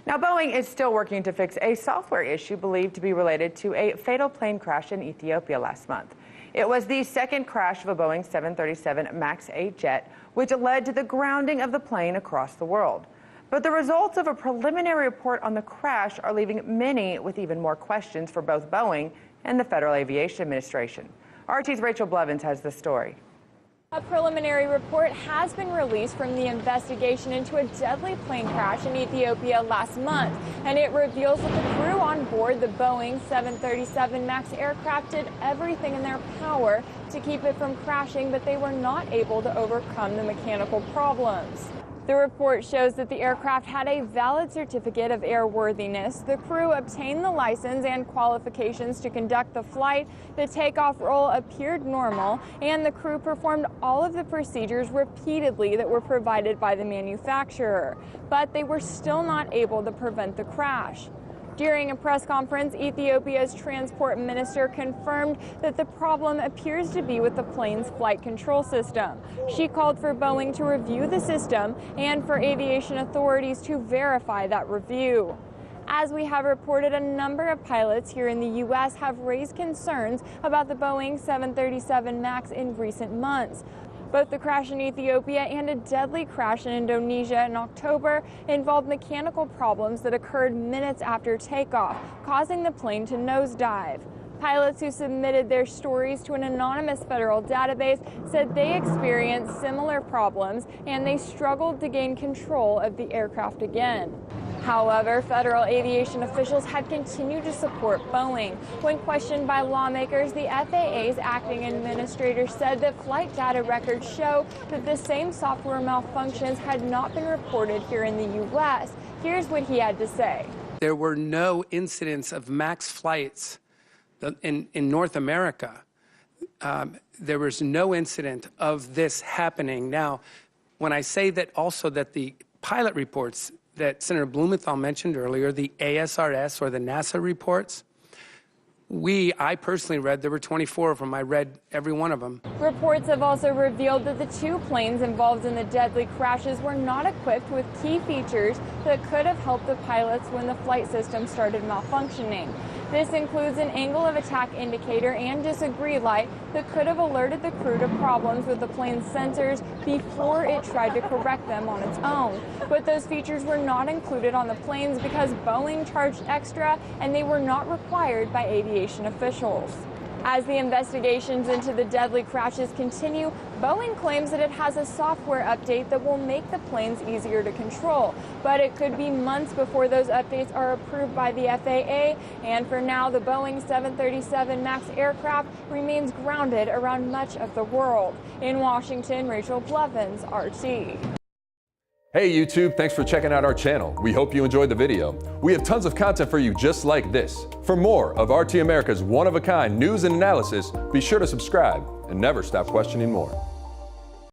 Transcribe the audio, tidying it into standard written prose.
Now, Boeing is still working to fix a software issue believed to be related to a fatal plane crash in Ethiopia last month. It was the second crash of a Boeing 737 MAX 8 jet, which led to the grounding of the plane across the world. But the results of a preliminary report on the crash are leaving many with even more questions for both Boeing and the Federal Aviation Administration. RT's Rachel Blevins has the story. A preliminary report has been released from the investigation into a deadly plane crash in Ethiopia last month, and it reveals that the crew on board the Boeing 737 MAX aircraft did everything in their power to keep it from crashing, but they were not able to overcome the mechanical problems. The report shows that the aircraft had a valid certificate of airworthiness. The crew obtained the license and qualifications to conduct the flight. The takeoff roll appeared normal, and the crew performed all of the procedures repeatedly that were provided by the manufacturer. But they were still not able to prevent the crash. During a press conference, Ethiopia's transport minister confirmed that the problem appears to be with the plane's flight control system. She called for Boeing to review the system and for aviation authorities to verify that review. As we have reported, a number of pilots here in the U.S. have raised concerns about the Boeing 737 MAX in recent months. Both the crash in Ethiopia and a deadly crash in Indonesia in October involved mechanical problems that occurred minutes after takeoff, causing the plane to nosedive. Pilots who submitted their stories to an anonymous federal database said they experienced similar problems and they struggled to gain control of the aircraft again. However, federal aviation officials have continued to support Boeing. When questioned by lawmakers, the FAA's acting administrator said that flight data records show that the same software malfunctions had not been reported here in the U.S. Here's what he had to say. There were no incidents of MAX flights in North America. There was no incident of this happening. Now, when I say that also that the pilot reports that Senator Blumenthal mentioned earlier, the ASRS or the NASA reports, I personally read, there were 24 of them. I read every one of them. Reports have also revealed that the two planes involved in the deadly crashes were not equipped with key features that could have helped the pilots when the flight system started malfunctioning. This includes an angle of attack indicator and disagree light that could have alerted the crew to problems with the plane's sensors before it tried to correct them on its own. But those features were not included on the planes because Boeing charged extra and they were not required by aviation officials. As the investigations into the deadly crashes continue, Boeing claims that it has a software update that will make the planes easier to control. But it could be months before those updates are approved by the FAA. And for now, the Boeing 737 MAX aircraft remains grounded around much of the world. In Washington, Rachel Blevins, RT. Hey YouTube, thanks for checking out our channel. We hope you enjoyed the video. We have tons of content for you just like this. For more of RT America's one-of-a-kind news and analysis, be sure to subscribe and never stop questioning more.